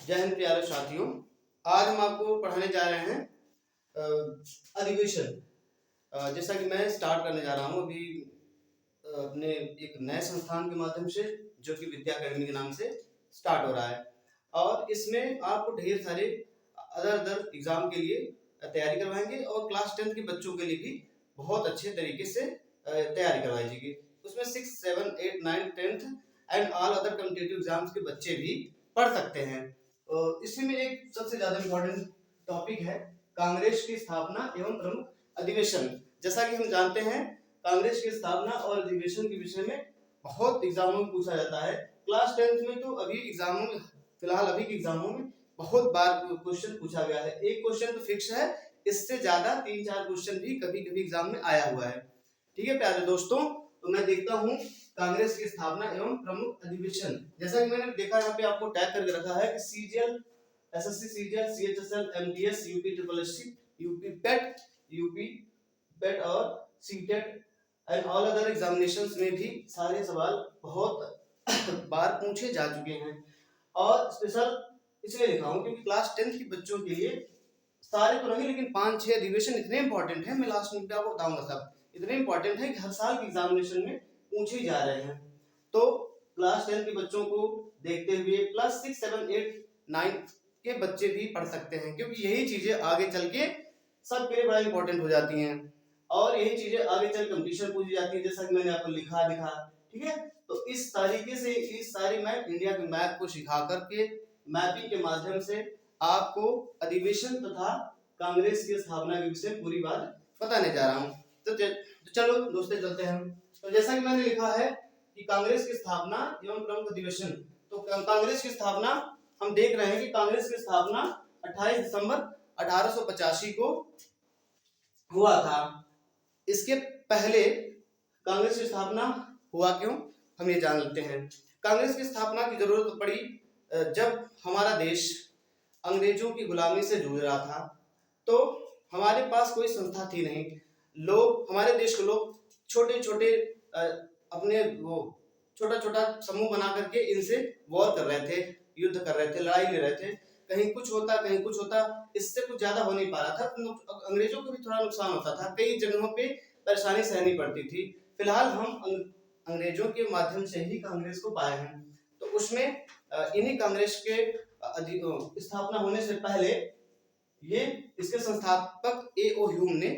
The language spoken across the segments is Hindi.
जय हिंद प्यारे साथियों। आज हम आपको पढ़ाने जा रहे हैं अधिवेशन। जैसा कि मैं स्टार्ट करने जा रहा हूँ अभी अपने एक नए संस्थान के माध्यम से, जो कि विद्या अकेडमी के नाम से स्टार्ट हो रहा है। और इसमें आपको ढेर सारे अदर एग्जाम के लिए तैयारी करवाएंगे और क्लास 10 के बच्चों के लिए भी बहुत अच्छे तरीके से तैयारी करवाई जाएगी। उसमें 6, 7, 8, 9, 10th and all other competitive exams के बच्चे भी पढ़ सकते हैं। इसी में एक सबसे ज्यादा इम्पोर्टेंट टॉपिक है कांग्रेस की स्थापना एवं प्रमुख अधिवेशन। जैसा कि हम जानते हैं, कांग्रेस की स्थापना और अधिवेशन के विषय में बहुत एग्जामों में पूछा जाता है। क्लास 10th में तो अभी एग्जामों में, फिलहाल अभी के एग्जामों में बहुत बार क्वेश्चन पूछा गया है। एक क्वेश्चन तो फिक्स है, इससे ज्यादा 3-4 क्वेश्चन भी कभी कभी एग्जाम में आया हुआ है। ठीक है प्यारे दोस्तों, तो मैं देखता हूँ कांग्रेस की स्थापना एवं प्रमुख अधिवेशन। जैसा कि मैंने देखा यहाँ पे आपको टैग करके रखा है कि CGL, SSC CGL, CHSL, MTS, UP triple SC, UP PET और CTET and all other examinations में भी सारे सवाल बहुत बार पूछे जा चुके हैं। और स्पेशल इसलिए लिखा हूँ क्योंकि क्लास 10 के बच्चों के लिए सारे तो नहीं, लेकिन 5-6 अधिवेशन इतने इंपॉर्टेंट है, मैं लास्ट में आपको बताऊंगा सब इतने इंपॉर्टेंट है कि हर साल के एग्जामिनेशन में पूछे जा रहे हैं। तो क्लास 10 के बच्चों को देखते हुए क्लास 6, 7, 8, 9 के बच्चे भी पढ़ सकते हैं, क्योंकि यही चीजें आगे चल के सबके लिए बड़ा इंपॉर्टेंट हो जाती हैं और यही चीजें आगे चल कंपटीशन पूछी जाती है, जैसा कि मैंने आपको लिखा दिखा। ठीक है, तो इस तरीके से इस सारी मैप, इंडिया के मैप को सिखा करके मैपिंग के माध्यम से आपको अधिवेशन तथा कांग्रेस की स्थापना के विषय पूरी बात बताने जा रहा हूँ। तो चलो दोस्तों चलते हैं। तो जैसा कि मैंने लिखा है कि कांग्रेस की स्थापना एवं प्रमुख अधिवेशन, तो कांग्रेस की स्थापना हम देख रहे हैं कि कांग्रेस की स्थापना 28 दिसंबर 1885 को हुआ था। इसके पहले कांग्रेस की स्थापना हुआ क्यों, हम ये जान लेते हैं। कांग्रेस की स्थापना की जरूरत पड़ी जब हमारा देश अंग्रेजों की गुलामी से जूझ रहा था, तो हमारे पास कोई संस्था थी नहीं। लोग, हमारे देश के लोग छोटे छोटे अपने वो छोटा छोटा समूह बना करके इनसे वॉर कर रहे थे, युद्ध कर रहे थे, लड़ाई ले रहे थे। कहीं कुछ होता, कहीं कुछ होता, इससे कुछ ज्यादा हो नहीं पा रहा था। अंग्रेजों को भी थोड़ा नुकसान होता था, कई जगहों पे परेशानी सहनी पड़ती थी। फिलहाल हम अंग्रेजों के माध्यम से ही कांग्रेस को पाए हैं। तो उसमें इन्हीं कांग्रेस के स्थापना होने से पहले ये इसके संस्थापक ए.ओ. ह्यूम ने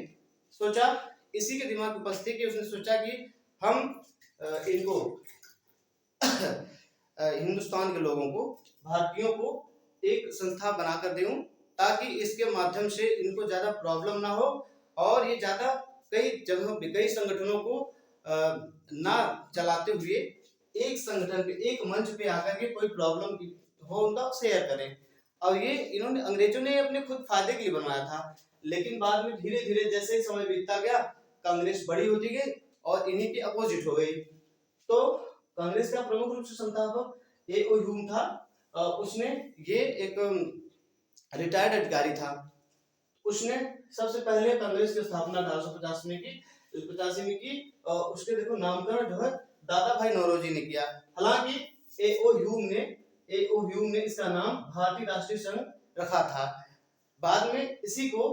सोचा, इसी के दिमाग में उपस्थिति कि उसने सोचा कि हम इनको हिंदुस्तान के लोगों को, भारतीयों को एक संस्था बनाकर देऊं, ताकि इसके माध्यम से इनको ज्यादा प्रॉब्लम ना हो और ये ज्यादा कई जगहों पे कई संगठनों को ना चलाते हुए एक संगठन पे, एक मंच पे आकर के कोई प्रॉब्लम हो उनका शेयर करें। और ये इन्होंने, अंग्रेजों ने अपने खुद फायदे के लिए बनवाया था, लेकिन बाद में धीरे धीरे जैसे ही समय बीतता गया, कांग्रेस बड़ी होती गई और इन्हीं के अपोजिट हो गई। तो कांग्रेस का प्रमुख रूप से संस्थापक ए.ओ. ह्यूम था। उसने, ये एक रिटायर्ड अधिकारी था। उसने सबसे पहले कांग्रेस की स्थापना 1850 में की, 85 में की। उसके देखो नामकरण जो है दादा भाई नौरोजी ने किया। हालांकि ए.ओ. ह्यूम ने इसका नाम भारतीय राष्ट्रीय संघ रखा था। बाद में इसी को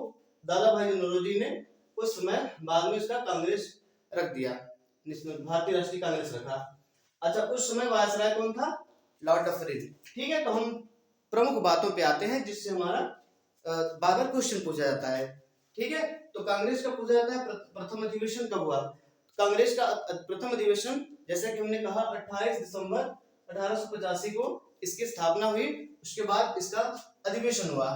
दादा भाई नौरोजी ने उस समय बाद में इसका कांग्रेस रख दिया, जिसमें भारतीय राष्ट्रीय कांग्रेस रखा। अच्छा, उस समय वायसराय कौन था? Lord Dufferin. ठीक है, तो हम प्रमुख बातों पे आते हैं जिससे हमारा बार बार क्वेश्चन पूछा जाता है। ठीक है, तो कांग्रेस का पूछा जाता है प्रथम अधिवेशन कब हुआ। कांग्रेस का प्रथम अधिवेशन, जैसा कि हमने कहा, 28 दिसंबर 1885 को इसकी स्थापना हुई। उसके बाद इसका अधिवेशन हुआ।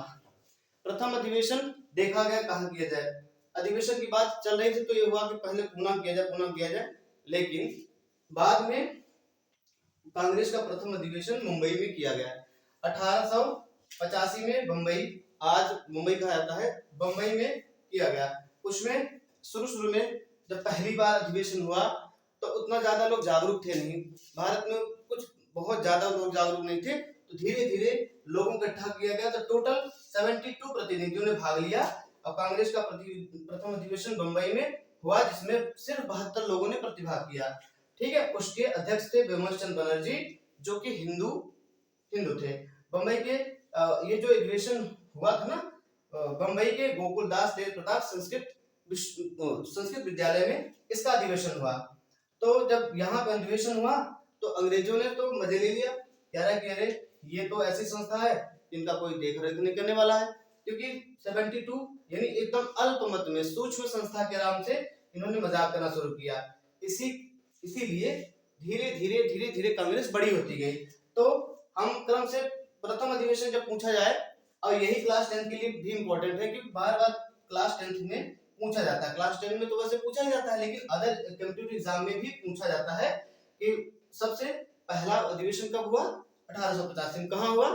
प्रथम अधिवेशन देखा गया कहाँ किया जाए। अधिवेशन की बात चल रही थी तो ये हुआ कि पहले पूना किया जाए, लेकिन बाद में कांग्रेस का प्रथम अधिवेशन मुंबई में किया गया। 1885 में बम्बई, आज मुंबई कहा जाता है, बम्बई में किया गया। उसमें शुरू में जब पहली बार अधिवेशन हुआ तो उतना ज्यादा लोग जागरूक थे नहीं, भारत में कुछ बहुत ज्यादा लोग जागरूक नहीं थे। तो धीरे धीरे लोगों को इकट्ठा किया गया, तो टोटल 72 प्रतिनिधियों ने भाग लिया और कांग्रेस का प्रथम अधिवेशन बम्बई में हुआ, जिसमें सिर्फ 72 लोगों ने प्रतिभाग किया। ठीक है, उसके अध्यक्ष थे बिमल चंद्र बनर्जी, जो कि हिंदू थे। बम्बई के ये जो अधिवेशन हुआ था ना बम्बई के गोकुलदास देव प्रताप संस्कृत विद्यालय में, इसका अधिवेशन हुआ। तो जब यहाँ पे अधिवेशन हुआ तो अंग्रेजों ने तो मजे ले लिया, कह रहा है कि अरे ये तो ऐसी संस्था है जिनका कोई देख रेख नहीं करने वाला है, क्योंकि 72 यानी एकदम अल्प मत में सूक्ष्म संस्था के नाम से इन्होंने मजाक करना शुरू किया। इसीलिए धीरे धीरे धीरे धीरे कांग्रेस बड़ी होती गई। तो हम क्रम से प्रथम अधिवेशन जब पूछा जाए, और यही क्लास 10 के लिए भी इंपॉर्टेंट है, क्योंकि बार बार क्लास 10 में पूछा जाता है। क्लास 10 में तो वैसे पूछा ही जाता है, लेकिन अदर कॉम्पिटिटिव एग्जाम में भी पूछा जाता है कि सबसे पहला अधिवेशन कब हुआ, 1885 में। कहाँ हुआ?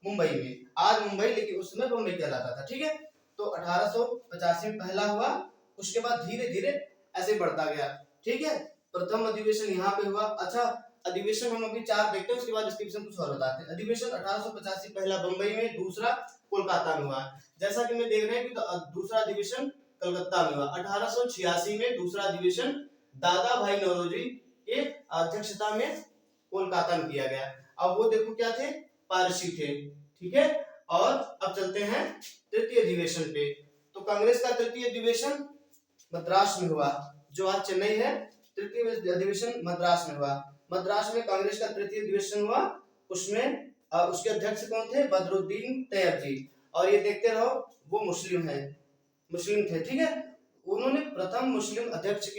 मुंबई में। आज मुंबई, लेकिन उस समय बम्बई कहलाता था। ठीक है, तो 1885 में पहला हुआ, उसके बाद धीरे धीरे ऐसे बढ़ता गया। ठीक है, प्रथम अधिवेशन यहाँ पे हुआ। अच्छा, अधिवेशन हम अभी 4 देखते हैं, उसके बाद डिस्क्रिप्शन कुछ और बताते हैं। अधिवेशन 1885 पहला बम्बई में, दूसरा कोलकाता में हुआ। जैसा कि मैं देख रहे हैं कि दूसरा अधिवेशन कलकत्ता में हुआ। 1886 में दूसरा अधिवेशन दादा भाई नौरोजी के अध्यक्षता में कोलकाता में किया गया। अब वो देखो क्या थे, पारसी थे। ठीक है, और अब चलते हैं तृतीय अधिवेशन पे। तो कांग्रेस का तृतीय अधिवेशन मद्रास में हुआ, जो आज चेन्नई है। तृतीय अधिवेशन मद्रास में हुआ। मद्रास में कांग्रेस का तृतीय अधिवेशन हुआ। उसमें उसके अध्यक्ष कौन थे? बदरुद्दीन तैयब जी। और ये देखते रहो, वो मुस्लिम थे। ठीक है, उन्होंने प्रथम मुस्लिम अध्यक्ष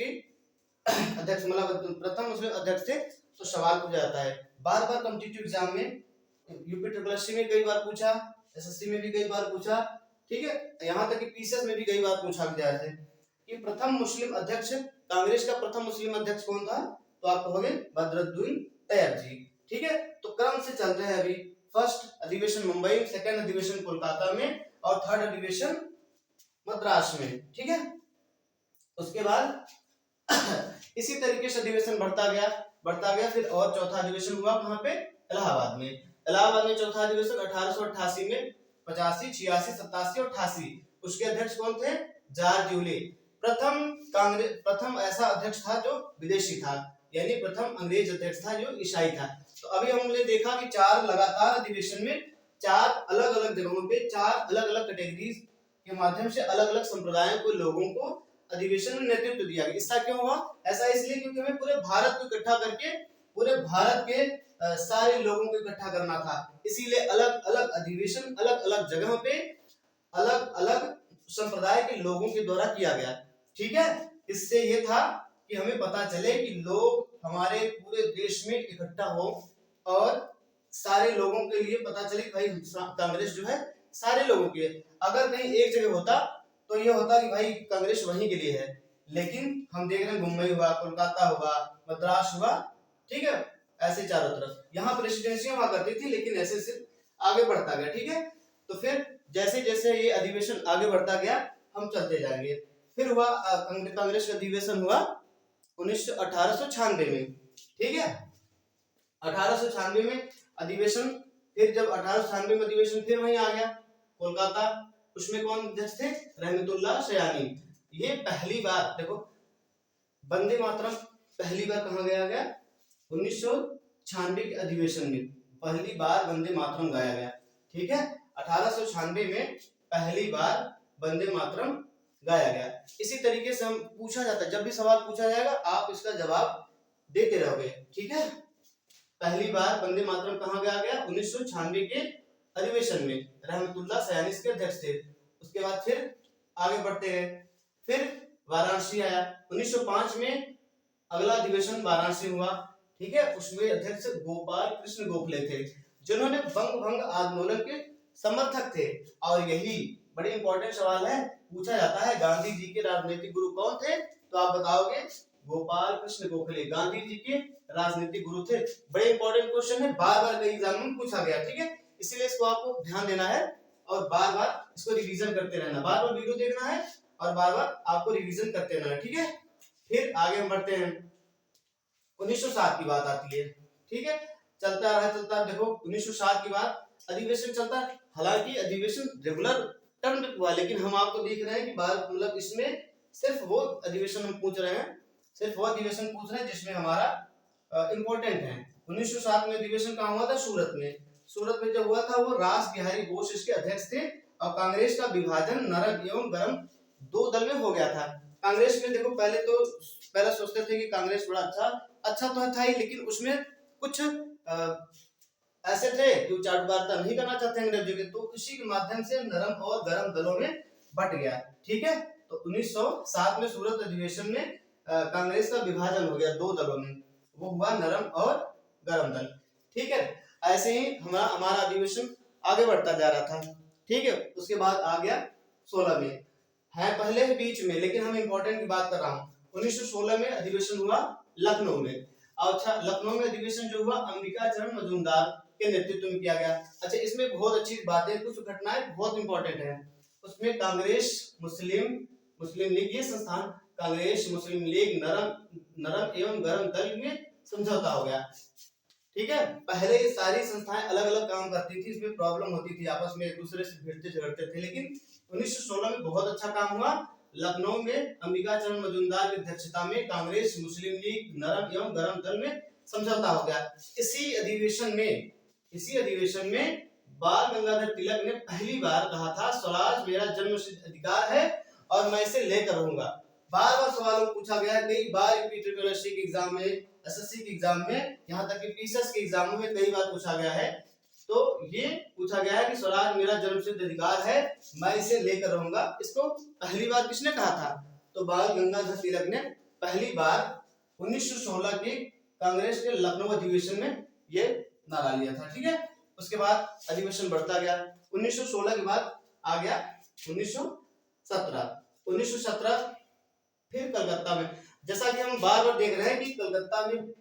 मतलब प्रथम मुस्लिम अध्यक्ष थे। तो सवाल पूछा जाता है बार बार कॉम्पिटिटिव एग्जाम में, यूपी ट्रिपल में कई बार पूछा, एसएससी में भी कई बार पूछा। ठीक है, यहाँ तक कि पीसीएस में भी कई बार पूछा गया है कि प्रथम मुस्लिम अध्यक्ष, कांग्रेस का प्रथम मुस्लिम अध्यक्ष कौन था? तो आप कहोगे बदरुद्दीन तैयब जी। ठीक है, तो क्रम से चल रहे हैं अभी। फर्स्ट अधिवेशन मुंबई, सेकंड अधिवेशन कोलकाता में, और थर्ड अधिवेशन मद्रास में। ठीक है, उसके बाद इसी तरीके से अधिवेशन बढ़ता गया। फिर और चौथा अधिवेशन हुआ कहाँ पे? इलाहाबाद में चौथा अधिवेशन 1888 में, 85, 86, 87 और 88। उसके अध्यक्ष कौन थे? George Yule. प्रथम ऐसा अध्यक्ष था जो विदेशी था, यानी प्रथम अंग्रेज अध्यक्ष था जो ईसाई था। तो अभी हमने देखा कि 4 लगातार अधिवेशन में 4 अलग अलग जगहों पे 4 अलग अलग कैटेगरीज के माध्यम से अलग अलग संप्रदायों के लोगों को अधिवेशन में नेतृत्व दिया गया। इसका क्यों हुआ? ऐसा इसलिए क्योंकि हमें पूरे भारत को इकट्ठा करके पूरे भारत के सारे लोगों को इकट्ठा करना था। इसीलिए अलग अलग अधिवेशन अलग अलग जगह पे अलग अलग संप्रदाय के लोगों के द्वारा किया गया। ठीक है, इससे ये था कि हमें पता चले कि लोग हमारे पूरे देश में इकट्ठा हो, और सारे लोगों के लिए पता चले कि भाई कांग्रेस जो है सारे लोगों के। अगर कहीं एक जगह होता तो ये होता कि भाई कांग्रेस वहीं के लिए है, लेकिन हम देख रहे हैं मुंबई हुआ, कोलकाता हुआ, मद्रास हुआ। ठीक है, ऐसे चारों तरफ यहाँ प्रेसिडेंसी हुआ करती थी, लेकिन ऐसे सिर्फ आगे बढ़ता गया। ठीक है, तो फिर जैसे जैसे ये अधिवेशन आगे बढ़ता गया, हम चलते जाएंगे। फिर हुआ कांग्रेस का अधिवेशन हुआ 1896 में। ठीक है, 1896 में अधिवेशन, फिर जब 1896 में अधिवेशन फिर वहीं आ गया कोलकाता। उसमें कौन अध्यक्ष थे? रहमतुल्लाह सयानी। ये पहली बार देखो, वंदे मातरम पहली बार कहाँ गाया गया? 1996 के अधिवेशन में पहली बार वंदे मातरम गाया गया। ठीक है, 1896 में पहली बार वंदे मातरम गाया गया। इसी तरीके से हम पूछा जाता है, जब भी सवाल पूछा जाएगा आप इसका जवाब देते रहोगे। ठीक है, पहली बार वंदे मातरम कहाँ गाया गया? 1996 के अधिवेशन में, रहमतुल्लाह सयानी के अध्यक्ष थे। उसके बाद फिर आगे बढ़ते गए, फिर वाराणसी आया 1905 में, अगला अधिवेशन वाराणसी हुआ। ठीक है, उसमें अध्यक्ष गोपाल कृष्ण गोखले थे, जिन्होंने बंग भंग आंदोलन के समर्थक थे। और यही बड़ी इंपॉर्टेंट सवाल है, पूछा जाता है गांधी जी के राजनीतिक गुरु कौन थे? तो आप बताओगे गोपाल कृष्ण गोखले गांधी जी के राजनीतिक गुरु थे। बड़े इंपॉर्टेंट क्वेश्चन है, बार बार कई एग्जाम में पूछा गया। ठीक है, इसलिए इसको आपको ध्यान देना है और बार बार इसको रिवीजन करते रहना, बार बार वीडियो देखना है और बार बार आपको रिवीजन करते रहना है। ठीक है, फिर आगे हम बढ़ते हैं, 1907 की बात आती है। ठीक है, चलता रहा देखो 1907 की बात, अधिवेशन चलता। हालांकि अधिवेशन रेगुलर टर्म पे हुआ, लेकिन हम आपको देख रहे हैं कि बार मतलब इसमें सिर्फ वो अधिवेशन हम पूछ रहे हैं, सिर्फ वो अधिवेशन पूछ रहे हैं जिसमें हमारा इंपॉर्टेंट है। 1907 में अधिवेशन कहाँ हुआ था? सूरत में। सूरत में जो हुआ था वो रास बिहारी बोस इसके अध्यक्ष थे और कांग्रेस का विभाजन नरम एवं गरम दो दल में हो गया था। कांग्रेस में देखो पहले सोचते थे कि कांग्रेस बड़ा अच्छा तो था ही, लेकिन उसमें कुछ ऐसे थे जो चाटुकारिता नहीं करना चाहते अंग्रेजों के, तो इसी के माध्यम से नरम और गरम दलों में बट गया। ठीक है, तो 1907 में सूरत अधिवेशन में कांग्रेस का विभाजन हो गया दो दलों में, वो हुआ नरम और गरम दल। ठीक है, ऐसे ही हमारा अधिवेशन आगे बढ़ता जा रहा था। ठीक है, उसके बाद आ गया 16 में, है पहले बीच में, लेकिन हम इंपॉर्टेंट की बात कर रहा हूँ। 1916 में अधिवेशन हुआ लखनऊ में। अच्छा, लखनऊ में अधिवेशन जो हुआ अंबिका चरण मजूमदार के नेतृत्व में किया गया। अच्छा, इसमें बहुत अच्छी बातें, कुछ घटनाएं बहुत इंपॉर्टेंट है। उसमें कांग्रेस मुस्लिम लीग, ये संस्थान कांग्रेस मुस्लिम लीग नरम एवं गरम दल में समझौता हो गया। ठीक है, पहले ये सारी संस्थाएं अलग अलग काम करती थी, इसमें प्रॉब्लम होती थी, आपस में एक दूसरे से भिड़ते झगड़ते थे, लेकिन 1916 में बहुत अच्छा काम हुआ। लखनऊ में अंबिका चरण मजूमदार की अध्यक्षता में कांग्रेस मुस्लिम लीग नरम एवं गरम दल में समझौता हो गया। इसी अधिवेशन में बाल गंगाधर तिलक ने पहली बार कहा था, स्वराज मेरा जन्मसिद्ध अधिकार है और मैं इसे लेकर रहूंगा। बार बार सवालों पूछा गया, कई बार यूपीएससी के एग्जाम में, एसएससी के एग्जाम में, यहाँ तक कि पीसीएस के एग्जामों में कई बार पूछा गया है। तो ये पूछा गया है कि स्वराज मेरा जन्मसिद्ध अधिकार है, मैं इसे लेकर रहूंगा। इसको पहली बार किसने कहा था? तो बाल गंगाधर तिलक ने पहली बार 1916 की कांग्रेस के लखनऊ अधिवेशन में ये नारा लिया था। ठीक है, उसके बाद अधिवेशन बढ़ता गया। 1916 के बाद आ गया 1917 फिर कलकत्ता में। जैसा कि हम बार बार देख रहे हैं कि कलकत्ता में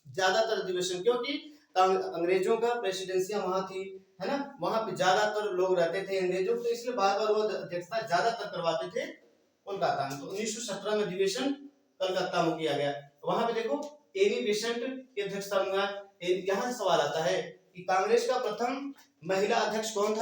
ज्यादातर अधिवेशन, क्योंकि अंग्रेजों का प्रेसिडेंसियां वहां थी, है ना, वहां पे ज्यादातर लोग रहते थे अंग्रेजों, तो इसलिए बार बार वो अध्यक्षता ज्यादातर करवाते थे कोलकाता में। तो 1917 में अधिवेशन कलकत्ता में किया गया। वहां पे देखो एनी बेसेंट की अध्यक्षता में हुआ। यहाँ सवाल आता है कि कांग्रेस का प्रथम महिला अध्यक्ष कौन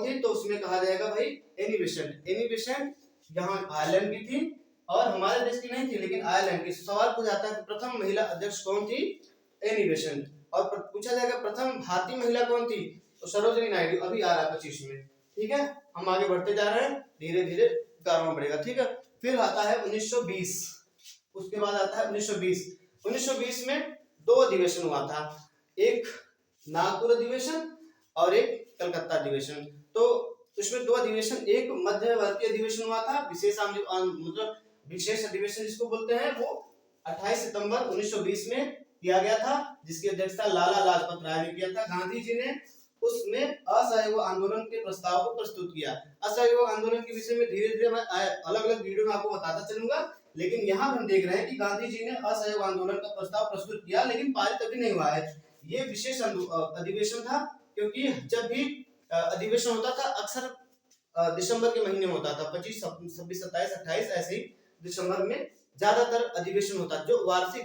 थी? तो उसमें कहा जाएगा भाई एनी बेसेंट यहाँ आयरलैंड की थी और हमारे देश की नहीं थी, लेकिन आयरलैंड की। सवाल पूछा जाता है कि प्रथम महिला अध्यक्ष कौन थी? Annie Besant. और पूछा जाएगा प्रथम भारतीय महिला कौन थी? तो सरोजिनी नायडू, अभी आ रहा है 25 में। ठीक है, हम आगे बढ़ते जा रहे हैं, धीरे धीरे करना पड़ेगा। ठीक है, फिर आता है 1920। उसके बाद आता है 1920 में दो अधिवेशन हुआ था, एक नागपुर अधिवेशन और एक कलकत्ता अधिवेशन। तो उसमें दो अधिवेशन, एक मध्यवर्ती अधिवेशन हुआ था, विशेष अधिवेशन जिसको बोलते हैं, वो 28 सितंबर 1920 में किया गया था, जिसकी अध्यक्षता लाला लाजपत राय ने किया था। गांधी जी ने उसमें असहयोग आंदोलन के प्रस्ताव को प्रस्तुत किया। असहयोग आंदोलन के विषय में धीरे धीरे मैं अलग अलग वीडियो में आपको बताता चलूंगा, लेकिन यहाँ हम देख रहे हैं कि गांधी जी ने असहयोग आंदोलन का प्रस्ताव प्रस्तुत किया, लेकिन पारित अभी नहीं हुआ है। ये विशेष अधिवेशन था, क्योंकि जब भी अधिवेशन होता था अक्सर दिसंबर के महीने में होता था, 25, 26, 27, 28 ऐसे ही दिसंबर में ज्यादातर अधिवेशन होता। जो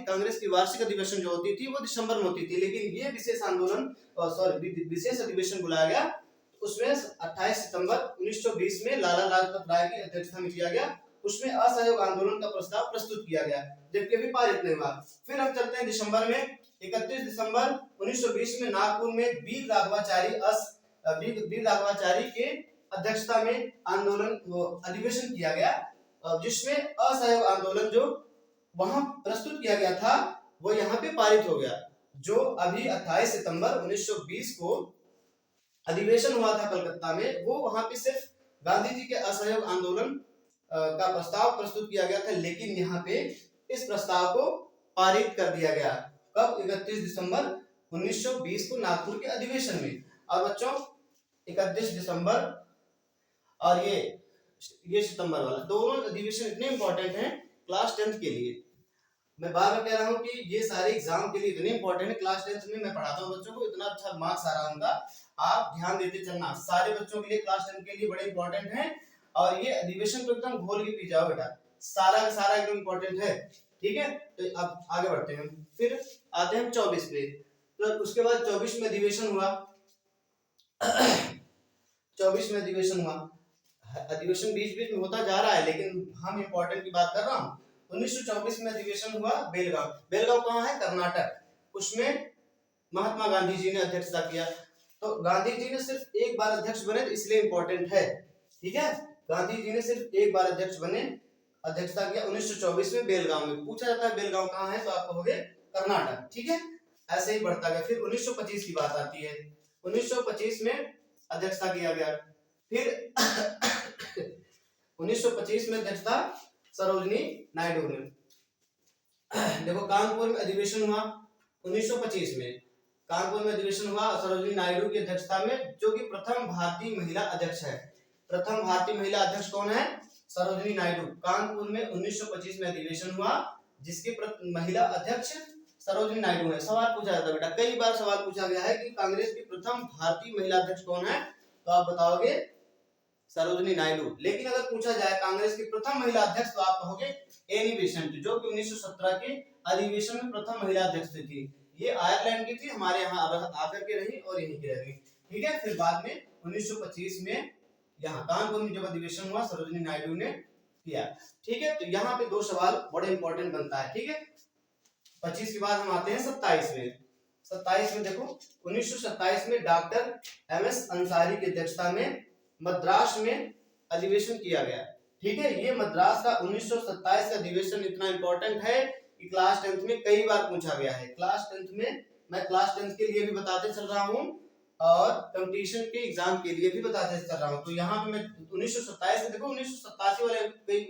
कांग्रेस की वार्षिक अधिवेशन जो होती थी वो दिसंबर में होती थी, लेकिन ये विशेष अधिवेशन बुलाया गया, उसमें 28 सितंबर 1920 में लाला लाजपत राय की अध्यक्षता में किया गया। उसमें असहयोग आंदोलन का प्रस्ताव प्रस्तुत किया गया, जबकि अभी पारित नहीं हुआ। फिर हम चलते हैं दिसंबर में। 31 दिसंबर 1920 में नागपुर में वीर राघवाचारी के अध्यक्षता में अधिवेशन किया गया, जिसमें असहयोग आंदोलन जो वहां प्रस्तुत किया गया था वो यहाँ पे पारित हो गया। जो अभी 28 सितंबर 1920 को अधिवेशन हुआ था कलकत्ता में, वो वहां पे सिर्फ गांधी जी के असहयोग आंदोलन का प्रस्ताव प्रस्तुत किया गया था, लेकिन यहाँ पे इस प्रस्ताव को पारित कर दिया गया। कब? 31 दिसंबर 1920 को नागपुर के अधिवेशन में। और बच्चों 31 दिसंबर और ये सितंबर वाला, दोनों अधिवेशन इतने इंपॉर्टेंट हैं क्लास 10th के लिए। मैं बार बार कह रहा हूँ कि ये सारे एग्जाम के लिए इतने इंपॉर्टेंट है। क्लास 10th में मैं पढ़ाता हूँ बच्चों को, इतना अच्छा मार्क्स आ रहा है उनका, आप ध्यान देते चलना। सारे बच्चों के लिए क्लास 10 के लिए बड़े इंपॉर्टेंट है, और ये अधिवेशन को एकदम घोल के पी जाओ बेटा, सारा का सारा एकदम इंपॉर्टेंट है। ठीक है, तो अब आगे बढ़ते हैं। फिर आते हैं 24 पे। तो उसके बाद 24 में अधिवेशन हुआ। 24 में अधिवेशन हुआ, अधिवेशन बीच बीच में होता जा रहा है, लेकिन हम इंपॉर्टेंट की बात कर रहा हूँ। 1924 में अधिवेशन हुआ बेलगांव कहाँ है? कर्नाटक। उसमें महात्मा गांधी जी ने अध्यक्षता किया। तो गांधी जी ने सिर्फ एक बार अध्यक्ष बने, तो इसलिए इंपॉर्टेंट है, ठीक है। गांधी जी ने सिर्फ एक बार अध्यक्ष बने, अध्यक्षता किया 1924 में बेलगांव में। पूछा जाता है बेलगांव कहाँ है, तो आप कहोगे कर्नाटक, ठीक है। ऐसे ही बढ़ता गया। फिर 1925 की बात आती है, 1925 में अध्यक्षता किया गया। फिर 1925 में अध्यक्षता सरोजिनी नायडू ने। देखो कानपुर में अधिवेशन हुआ 1925 में, कानपुर में अधिवेशन हुआ सरोजिनी नायडू की अध्यक्षता में, जो कि प्रथम भारतीय महिला अध्यक्ष है। प्रथम भारतीय महिला अध्यक्ष कौन है, सरोजिनी नायडू। कानपुर में 1925 में अधिवेशन हुआ जिसकी महिला अध्यक्ष सरोजिनी नायडू है। सवाल पूछा जाता है बेटा, कई बार सवाल पूछा गया है कि कांग्रेस की प्रथम भारतीय महिला अध्यक्ष कौन है, तो आप बताओगे सरोजिनी नायडू। लेकिन अगर पूछा जाए कांग्रेस की प्रथम महिला अध्यक्ष, तो आप कहोगे एनी बेसेंट, जो कि 1917 के अधिवेशन में प्रथम महिला अध्यक्ष थी। ये आयरलैंड की थी, हमारे यहाँ आकर के रही और यहीं की रह गई, ठीक है। फिर बाद में 1925 में यहाँ कानपुर में जब अधिवेशन हुआ सरोजिनी नायडू ने किया, ठीक है। तो यहाँ पे दो सवाल बड़े इंपॉर्टेंट बनता है, ठीक है। 25 के बाद हम आते हैं 27 में। 27 में देखो 1927 में डॉक्टर एमएस अंसारी की अध्यक्षता में मद्रास में अधिवेशन किया गया, ठीक है। ये मद्रास का 1927 का अधिवेशन इतना इंपॉर्टेंट है कि क्लास 10th में कई बार पूछा गया है। क्लास 10th में मैं क्लास 10th के लिए भी बताते चल रहा हूँ और कंपटीशन के एग्जाम के लिए भी बताते चल रहा हूँ। तो यहाँ पे मैं 1927 में देखो 1987 वाले कई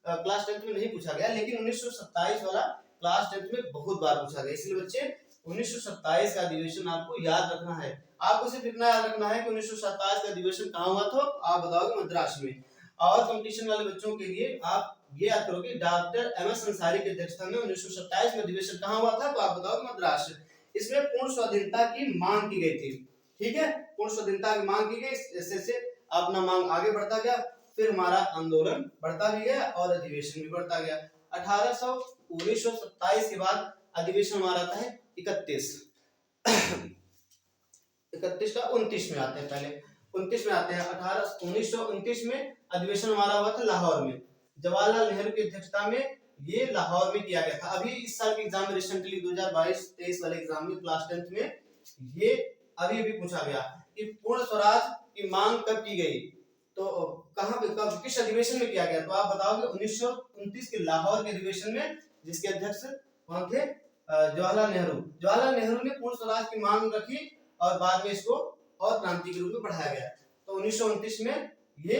क्लास 10th में नहीं पूछा गया, लेकिन 1927 वाला क्लास 10th में बहुत बार पूछा गया। इसलिए बच्चे 1927 का अधिवेशन आपको याद रखना है। आपको सिर्फ इतना याद रखना है कि 1927 का अधिवेशन कहाँ हुआ था, आप बताओगे मद्रास में। और कंपटीशन वाले बच्चों के लिए आप ये याद करोगे डॉक्टर एमएस अंसारी की अध्यक्षता में 1927 में अधिवेशन कहाँ हुआ था, तो आप बताओगे मद्रास। इसमें पूर्ण स्वाधीनता की मांग की गई थी, ठीक है। पूर्ण स्वाधीनता की मांग की गई, इससे अपना मांग आगे बढ़ता गया। फिर हमारा आंदोलन बढ़ता भी गया और अधिवेशन भी बढ़ता गया। 1927 के बाद अधिवेशन हमारा आता है 31 का 29 में आते हैं, पहले 29 में आते हैं। 1929 में अधिवेशन हमारा हुआ था लाहौर में, जवाहरलाल नेहरू की अध्यक्षता में ये लाहौर में किया गया था। अभी इस साल के एग्जाम में रिसेंटली 2022-23 वाले एग्जाम में क्लास 10th में ये अभी भी पूछा गया कि पूर्ण स्वराज की मांग कब की गई, तो कहां पे कब किस अधिवेशन में किया गया, तो आप बताओगे 1929 के लाहौर के अधिवेशन में, जिसके अध्यक्ष कौन थे, जवाहरलाल नेहरू। जवाहरलाल नेहरू ने पूर्ण स्वराज की मांग रखी और बाद में इसको और क्रांति के रूप में बढ़ाया गया। तो 1929 में ये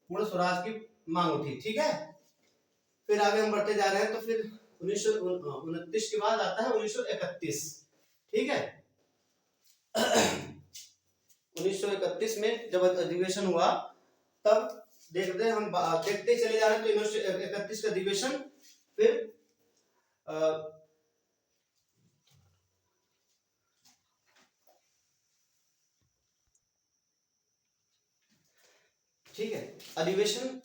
पूर्ण स्वराज की मांग उठी, ठीक है। फिर आगे हम बढ़ते जा रहे हैं। तो फिर 1929 के बाद आता है 1931, ठीक है। 1931 में जब अधिवेशन हुआ तब देखते हम देखते चले जा रहे हैं। तो 1931 का अधिवेशन फिर ठीक है, अधिवेशन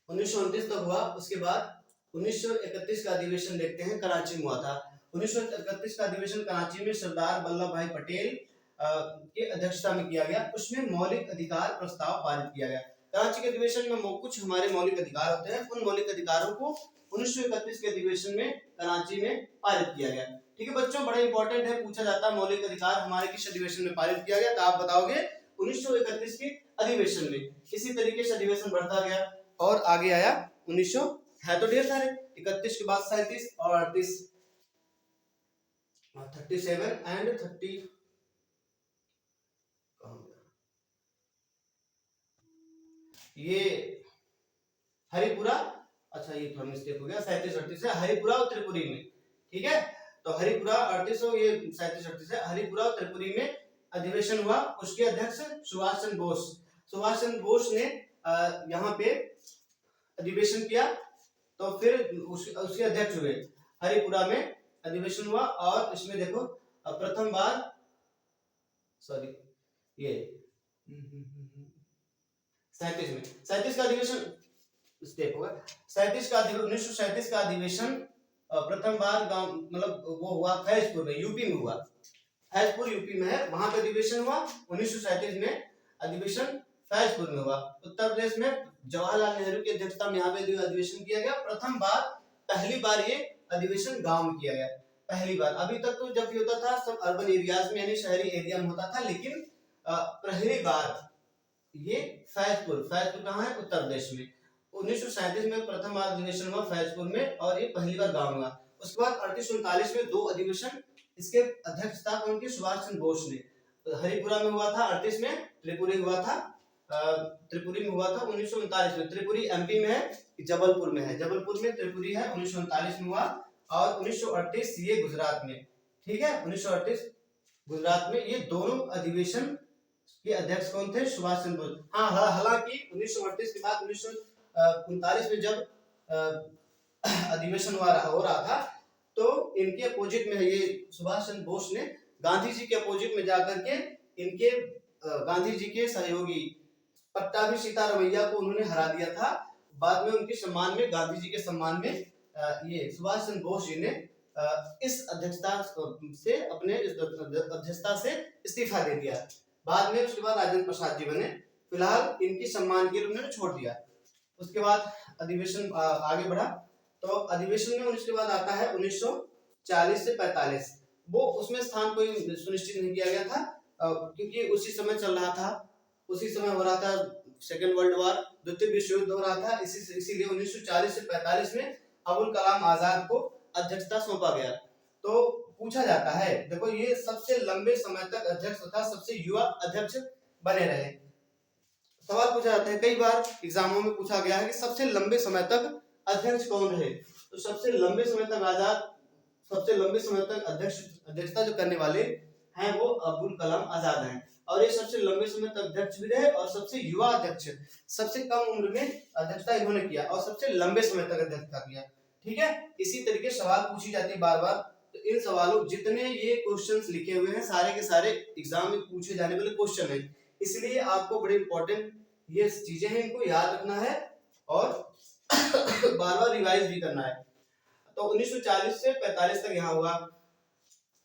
1929 तक हुआ। उसके बाद 1931 का अधिवेशन देखते हैं, कराची में हुआ था। 1931 का अधिवेशन कराची में सरदार वल्लभ भाई पटेल की अध्यक्षता में किया गया। उसमें मौलिक अधिकार प्रस्ताव पारित किया गया। कराची के अधिवेशन में कुछ हमारे मौलिक अधिकार होते हैं, उन मौलिक अधिकारों को 1931 के अधिवेशन में कराची में पारित किया गया, ठीक है बच्चों। बड़ा इंपॉर्टेंट है, पूछा जाता है मौलिक अधिकार हमारे किस अधिवेशन में पारित किया गया, तो आप बताओगे 1931 के अधिवेशन में। इसी तरीके से अधिवेशन बढ़ता गया और आगे आया 1900 है तो ढेर सारे, 31 के बाद 37 और 38, 37 एंड 30 ये हरिपुरा, अच्छा ये थोड़ा मिस्टेक हो गया, 37 38 है हरिपुरा और त्रिपुरी में, ठीक है। तो हरिपुरा 38 ये 37 38 है, हरिपुरा और त्रिपुरी में अधिवेशन हुआ। उसके अध्यक्ष सुभाष चंद्र बोस, सुभाष चंद्र बोस ने यहाँ पे अधिवेशन किया। तो फिर उसके अध्यक्ष हुए, हरिपुरा में अधिवेशन हुआ। और इसमें देखो प्रथम बार सॉरी ये 37 में 37 का अधिवेशन स्टेप होगा। 37 का 1937 का अधिवेशन प्रथम बार गांव मतलब वो हुआ फैजपुर में, यूपी में हुआ। फैजपुर यूपी में है, वहां पे अधिवेशन हुआ। 1937 में अधिवेशन फैजपुर में हुआ। उत्तर प्रदेश में जवाहरलाल नेहरू की अध्यक्षता में यहाँ पे अधिवेशन किया गया। प्रथम बार पहली बार ये अधिवेशन गांव में किया गया, पहली बार। अभी तक तो जब भी होता था सब अर्बन एरियाज में यानी शहरी एरिया में होता था, लेकिन पहली बार ये फैजपुर कहाँ है, उत्तर प्रदेश में 1937 में प्रथम अधिवेशन हुआ फैजपुर में, और ये पहली बार गांव हुआ। उसके बाद 38-39 में 2 अधिवेशन, इसके अध्यक्षता कौन की, सुभाष चंद्र बोस ने। हरिपुरा में हुआ था 38 में, त्रिपुरी हुआ था 1939 में। त्रिपुरी एमपी में है, जबलपुर में है, जबलपुर में त्रिपुरी है, 1939 में हुआ। और 1938 ये गुजरात में, ठीक है, 1938 गुजरात में। ये दोनों अधिवेशन के अध्यक्ष कौन थे, सुभाष चंद्र बोस। हाँ, हालांकि 1938 के बाद 1939 में जब अधिवेशन हो रहा था, तो इनके अपोजिट में ये सुभाष चंद्र बोस ने गांधी जी के अपोजिट में जाकर के इनके गांधी जी के सहयोगी पट्टाभी सीतारमैया को उन्होंने हरा दिया था। बाद में उनके सम्मान में, गांधी जी के सम्मान में ये सुभाष चंद्र बोस जी ने इस अध्यक्षता से इस्तीफा दे दिया। बाद में उसके बाद राजेंद्र प्रसाद जी बने। फिलहाल इनकी सम्मान के लिए उन्होंने छोड़ दिया। उसके बाद अधिवेशन आगे बढ़ा, तो अधिवेशन में उसके बाद आता है 1940 से 45। वो उसमें स्थान कोई सुनिश्चित नहीं किया गया था, क्योंकि उसी समय चल रहा था, उसी समय हो रहा था सेकेंड वर्ल्ड वॉर, द्वितीय विश्व युद्ध हो रहा था। इसीलिए 1940 से 45 में अबुल कलाम आजाद को अध्यक्षता सौंपा गया। तो पूछा जाता है, देखो ये सबसे लंबे समय तक अध्यक्ष तथा सबसे युवा अध्यक्ष बने रहे। सवाल पूछा जाता है, कई बार एग्जामों में पूछा गया है कि सबसे लंबे समय तक अध्यक्ष कौन रहे। तो सबसे लंबे समय तक अध्यक्षता जो करने वाले हैं वो अब्दुल कलाम आजाद हैं। और ये सबसे लंबे समय तक अध्यक्ष भी रहे, और सबसे युवा अध्यक्ष, सबसे कम उम्र में अध्यक्षता इन्होंने किया, और सबसे लंबे समय तक अध्यक्षता किया। ठीक है, इसी तरीके सवाल पूछी जाती है बार बार। तो इन सवालों, जितने ये क्वेश्चंस लिखे हुए हैं, सारे के सारे एग्जाम में पूछे जाने वाले क्वेश्चन है। इसलिए आपको बड़े इंपॉर्टेंट ये चीजें हैं, इनको याद रखना है और बार बार रिवाइज भी करना है। तो 1940 से 45 तक यहाँ हुआ।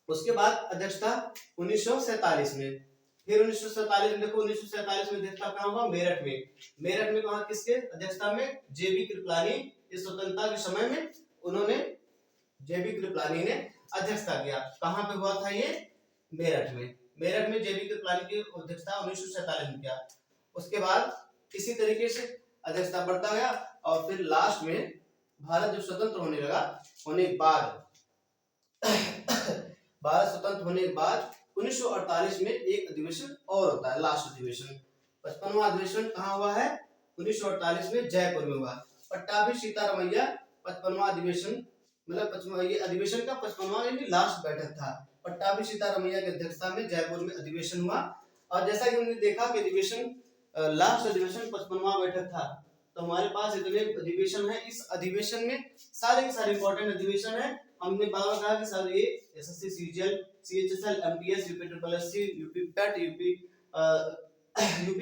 उसके बाद अध्यक्षता 1947 में, फिर 1947 में, देखो 1947 में अध्यक्षता कहाँ हुआ, मेरठ में। मेरठ में कहाँ, किसके अध्यक्षता में, जेबी कृपलानी। इस स्वतंत्रता के समय में उन्होंने, जेबी कृपलानी ने अध्यक्षता किया। कहाँ पे हुआ था ये, मेरठ में। मेरठ में जेबी कृपलानी की अध्यक्षता 1947 में किया। उसके बाद इसी तरीके से अध्यक्षता बढ़ता गया, और फिर लास्ट में भारत जब स्वतंत्र होने के बाद भारत स्वतंत्र होने के बाद 1948 में एक अधिवेशन और होता है, लास्ट अधिवेशन, 55वां अधिवेशन कहाँ हुआ है, 1948 में जयपुर में हुआ। पट्टाभी सीतारमैया 55वां अधिवेशन, मतलब ये अधिवेशन का 55वां यानी लास्ट बैठक था। पट्टाभी सीतारमैया की अध्यक्षता में जयपुर में अधिवेशन हुआ। और जैसा कि हमने देखा कि अधिवेशन लास्ट अधिवेशन 55वां बैठक था, तो हमारे पास इतने अधिवेशन है। इस अधिवेशन में सारे के सारे इंपॉर्टेंट अधिवेशन है। हमने बार बार कहा कि सर ये SSC, CGL, CHSL, MPS, UP triple SC, UP PAT, UP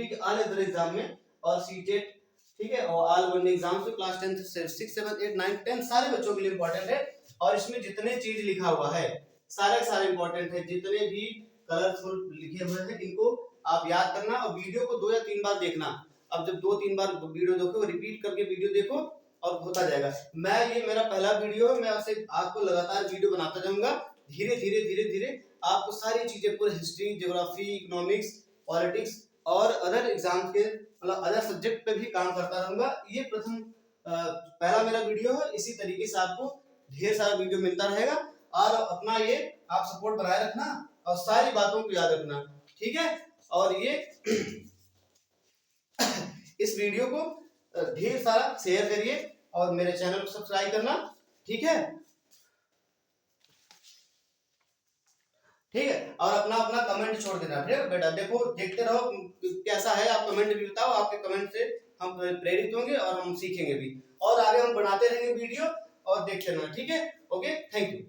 के ऑल अदर एग्जाम में, और सीटेट, ठीक है, और ऑल वन एग्जाम्स में क्लास 10 से 6, 7, 8, 9, 10 सारे बच्चों के लिए इंपॉर्टेंट है। और इसमें जितने चीज लिखा हुआ है सारे इंपॉर्टेंट है। जितने भी कलरफुल लिखे हुए हैं इनको आप याद करना, और वीडियो को 2 या 3 बार देखना। अब जब 2-3 बार वीडियो देखो, रिपीट करके वीडियो देखो, और होता जाएगा। ये मेरा पहला वीडियो है, मैं आपको लगातार वीडियो बनाता जाऊंगा। धीरे धीरे आपको सारी चीजें, पूरे हिस्ट्री, ज्योग्राफी, इकोनॉमिक्स, पॉलिटिक्स और अदर एग्जाम के, मतलब अदर सब्जेक्ट पे भी काम करता रहूंगा। ये पहला मेरा वीडियो है। इसी तरीके से आपको ढेर सारा वीडियो मिलता रहेगा, और अपना ये आप सपोर्ट बनाए रखना, और सारी बातों को याद रखना, ठीक है। और ये इस वीडियो को ढेर सारा शेयर करिए, और मेरे चैनल को सब्सक्राइब करना, ठीक है। ठीक है, और अपना कमेंट छोड़ देना बेटा। देखो, देखते रहो कैसा है, आप कमेंट भी बताओ। आपके कमेंट से हम प्रेरित होंगे और हम सीखेंगे भी, और आगे हम बनाते रहेंगे वीडियो, और देखते रहना, ठीक है। Okay, thank you.